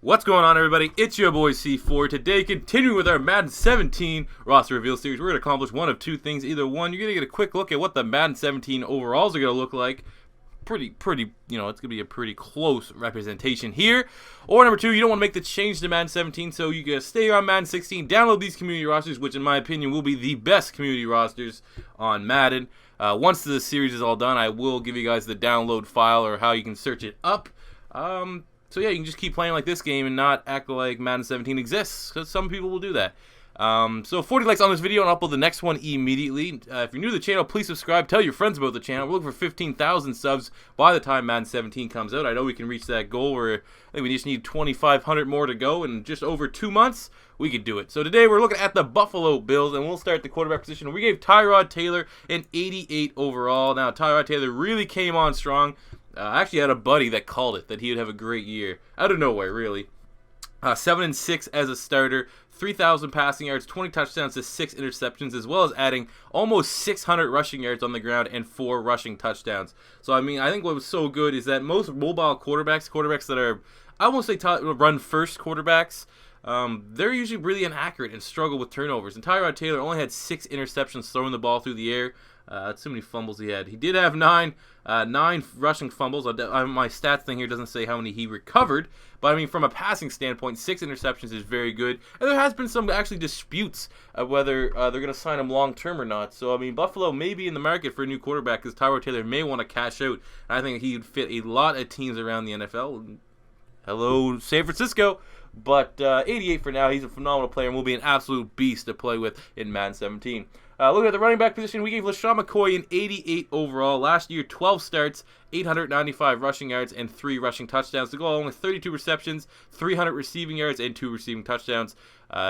What's going on, everybody? It's your boy C4. Today, continuing with our Madden 17 roster reveal series, we're going to accomplish one of two things. Either one, you're going to get a quick look at what the Madden 17 overalls are going to look like. Pretty, it's going to be a pretty close representation here. Or number two, you don't want to make the change to Madden 17, so you can stay on Madden 16, download these community rosters, which in my opinion will be the best community rosters on Madden. Once the series is all done, I will give you guys the download file or how you can search it up. So yeah, you can just keep playing like this game and not act like Madden 17 exists, because some people will do that. So 40 likes on this video, and I'll upload the next one immediately. If you're new to the channel, please subscribe. Tell your friends about the channel. We're looking for 15,000 subs by the time Madden 17 comes out. I know we can reach that goal where I think we just need 2,500 more to go, and just over 2 months, we could do it. So today we're looking at the Buffalo Bills, and we'll start the quarterback position. We gave Tyrod Taylor an 88 overall. Now, Tyrod Taylor really came on strong. I actually had a buddy that called it, that he would have a great year. Out of nowhere, really. 7-6 as a starter, 3,000 passing yards, 20 touchdowns to 6 interceptions, as well as adding almost 600 rushing yards on the ground and 4 rushing touchdowns. So, I mean, I think what was so good is that most mobile quarterbacks that are, I won't say run-first quarterbacks, they're usually really inaccurate and struggle with turnovers. And Tyrod Taylor only had 6 interceptions throwing the ball through the air. That's too many fumbles he had. He did have 9 rushing fumbles. My stats thing here doesn't say how many he recovered, but I mean, from a passing standpoint, 6 interceptions is very good. And there has been some actually disputes of whether they're going to sign him long term or not. So I mean, Buffalo may be in the market for a new quarterback because Tyrod Taylor may want to cash out. And I think he would fit a lot of teams around the NFL. Hello, San Francisco. But 88 for now. He's a phenomenal player and will be an absolute beast to play with in Madden 17. Looking at the running back position, we gave LeSean McCoy an 88 overall. Last year, 12 starts, 895 rushing yards, and 3 rushing touchdowns. The goal, only 32 receptions, 300 receiving yards, and 2 receiving touchdowns.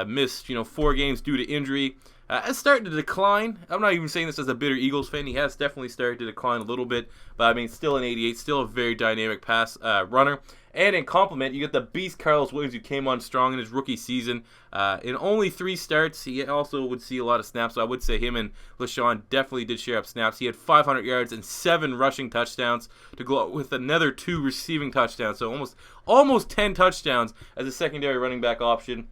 Missed, 4 games due to injury. Has started to decline. I'm not even saying this as a bitter Eagles fan. He has definitely started to decline a little bit. But, I mean, still an 88, still a very dynamic pass runner. And in compliment, you get the beast KARLOS, who came on strong in his rookie season. In only 3 starts, he also would see a lot of snaps. So I would say him and LeSean definitely did share up snaps. He had 500 yards and 7 rushing touchdowns to go out with another 2 receiving touchdowns. So almost 10 touchdowns as a secondary running back option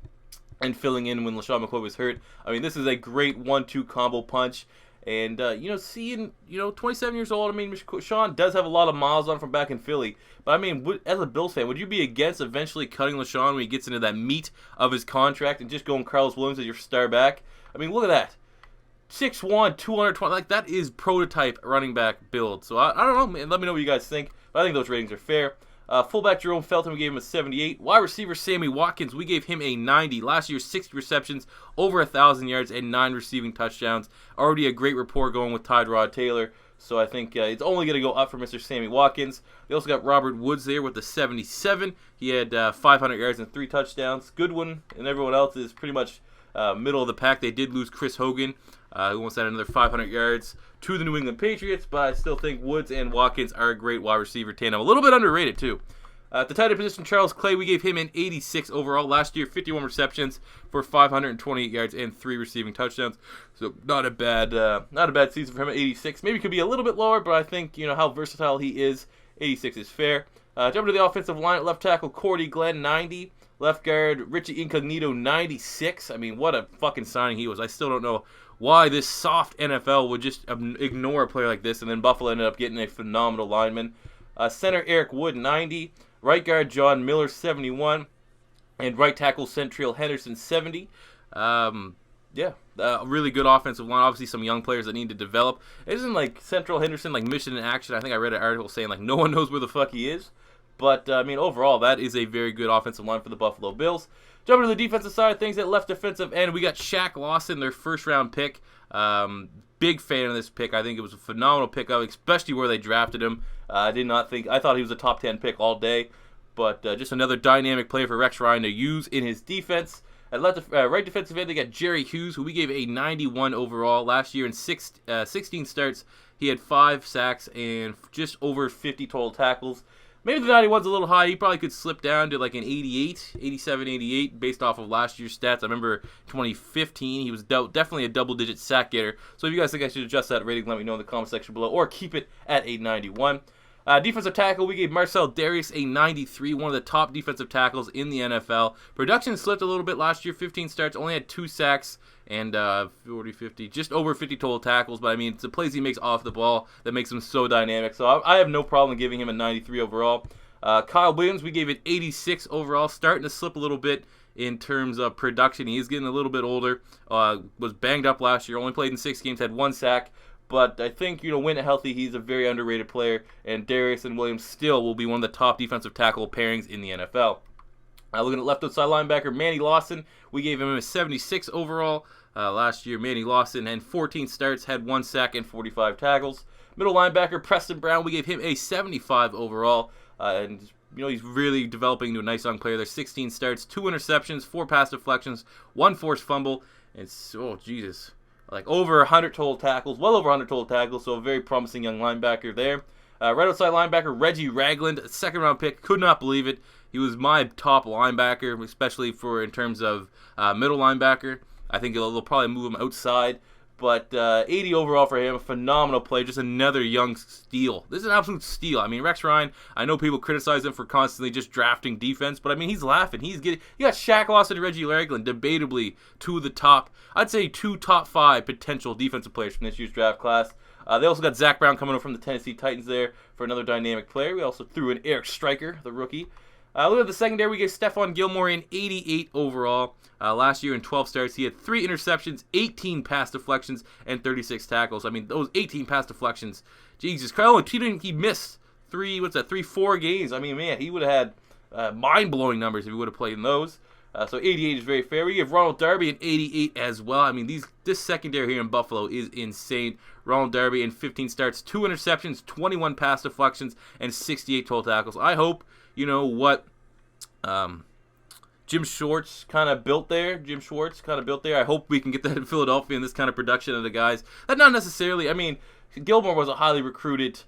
and filling in when LeSean McCoy was hurt. I mean, this is a great 1-2 combo punch. And, seeing, 27 years old, I mean, LeSean does have a lot of miles on him from back in Philly. But, I mean, as a Bills fan, would you be against eventually cutting LeSean when he gets into that meat of his contract and just going KARLOS Williams as your star back? I mean, look at that. 6'1", 220, like, that is prototype running back build. So, I don't know, man. Let me know what you guys think. But I think those ratings are fair. Fullback Jerome Felton, we gave him a 78. Wide receiver Sammy Watkins, we gave him a 90. Last year, 60 receptions, over 1,000 yards, and 9 receiving touchdowns. Already a great rapport going with Tyrod Taylor. So I think it's only going to go up for Mr. Sammy Watkins. We also got Robert Woods there with the 77. He had 500 yards and 3 touchdowns. Goodwin and everyone else is pretty much middle of the pack. They did lose Chris Hogan, who almost had another 500 yards to the New England Patriots, but I still think Woods and Watkins are a great wide receiver tandem. A little bit underrated, too. At the tight end position, Charles Clay, we gave him an 86 overall. Last year, 51 receptions for 528 yards and 3 receiving touchdowns. So not a bad season for him at 86. Maybe could be a little bit lower, but I think, how versatile he is, 86 is fair. Jumping to the offensive line, at left tackle, Cordy Glenn, 90. Left guard, Richie Incognito, 96. I mean, what a fucking signing he was. I still don't know why this soft NFL would just ignore a player like this, and then Buffalo ended up getting a phenomenal lineman. Center, Eric Wood, 90. Right guard, John Miller, 71. And right tackle, Centrell Henderson, 70. Really good offensive line. Obviously, some young players that need to develop. It isn't like Centrell Henderson, like mission in action. I think I read an article saying, like, no one knows where the fuck he is. But, I mean, overall, that is a very good offensive line for the Buffalo Bills. Jumping to the defensive side of things, at left defensive end, we got Shaq Lawson, their first-round pick. Big fan of this pick. I think it was a phenomenal pickup, especially where they drafted him. I thought he was a top 10 pick all day. But just another dynamic player for Rex Ryan to use in his defense. At right defensive end, they got Jerry Hughes, who we gave a 91 overall. Last year in 16 starts, he had 5 sacks and just over 50 total tackles. Maybe the 91's a little high. He probably could slip down to like an 88, 87, 88 based off of last year's stats. I remember 2015, he was definitely a double-digit sack getter. So if you guys think I should adjust that rating, let me know in the comment section below or keep it at a 91. Defensive tackle, we gave Marcell Dareus a 93, one of the top defensive tackles in the NFL. Production slipped a little bit last year, 15 starts, only had 2 sacks, and 50, just over 50 total tackles. But I mean, it's the plays he makes off the ball that makes him so dynamic. So I have no problem giving him a 93 overall. Kyle Williams, we gave it 86 overall, starting to slip a little bit in terms of production. He's getting a little bit older, was banged up last year, only played in 6 games, had 1 sack. But I think, when healthy, he's a very underrated player, and Dareus and Williams still will be one of the top defensive tackle pairings in the NFL. Looking at left outside linebacker, Manny Lawson, we gave him a 76 overall. Last year, Manny Lawson had 14 starts, had 1 sack, and 45 tackles. Middle linebacker, Preston Brown, we gave him a 75 overall. And he's really developing into a nice young player. There's 16 starts, 2 interceptions, 4 pass deflections, 1 forced fumble, and like over 100 total tackles, well over 100 total tackles, so a very promising young linebacker there. Right outside linebacker, Reggie Ragland, second-round pick, could not believe it. He was my top linebacker, especially in terms of middle linebacker. I think they'll probably move him outside. But 80 overall for him, a phenomenal play, just another young steal. This is an absolute steal. I mean, Rex Ryan, I know people criticize him for constantly just drafting defense, but I mean, he's laughing. You got Shaq Lawson and Reggie Ragland, debatably 2 of the top, I'd say 2 top 5 potential defensive players from this year's draft class. They also got Zach Brown coming over from the Tennessee Titans there for another dynamic player. We also threw in Eric Stryker, the rookie. Look at the secondary. We gave Stephon Gilmore an 88 overall. Last year in 12 starts, he had 3 interceptions, 18 pass deflections, and 36 tackles. I mean, those 18 pass deflections, Jesus Christ, he missed 4 games. I mean, man, he would have had mind-blowing numbers if he would have played in those. So 88 is very fair. We give Ronald Darby an 88 as well. I mean, this secondary here in Buffalo is insane. Ronald Darby in 15 starts, 2 interceptions, 21 pass deflections, and 68 total tackles. I hope, what Jim Schwartz kind of built there. I hope we can get that in Philadelphia in this kind of production of the guys. That not necessarily, I mean, Gilmore was a highly recruited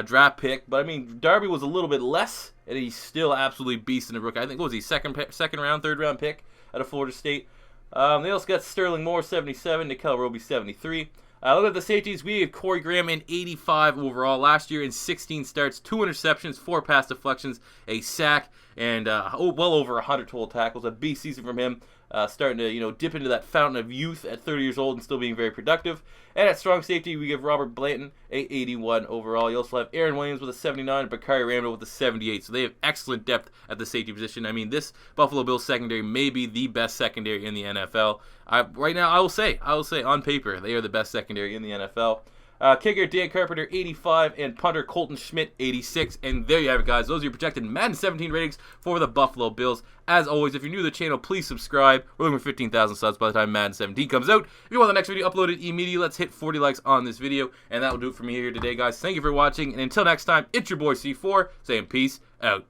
draft pick, but I mean, Darby was a little bit less, and he's still absolutely beast in the rookie. I think, what was he, second round, third round pick out of Florida State. They also got Sterling Moore, 77, Nikel Roby, 73. Look at the safeties. We gave Corey Graham an 85 overall. Last year in 16 starts, 2 interceptions, 4 pass deflections, a sack, and well over 100 total tackles. A beast season from him. Starting to dip into that fountain of youth at 30 years old and still being very productive. And at strong safety, we give Robert Blanton a 81 overall. You also have Aaron Williams with a 79 and Bakari Randall with a 78. So they have excellent depth at the safety position. I mean, this Buffalo Bills secondary may be the best secondary in the NFL. Right now, I will say on paper, they are the best secondary in the NFL. Kicker Dan Carpenter, 85, and punter Colton Schmidt, 86. And there you have it, guys. Those are your projected Madden 17 ratings for the Buffalo Bills. As always, if you're new to the channel, please subscribe. We're looking for 15,000 subs by the time Madden 17 comes out. If you want the next video uploaded immediately, let's hit 40 likes on this video. And that will do it for me here today, guys. Thank you for watching. And until next time, it's your boy C4 saying peace out.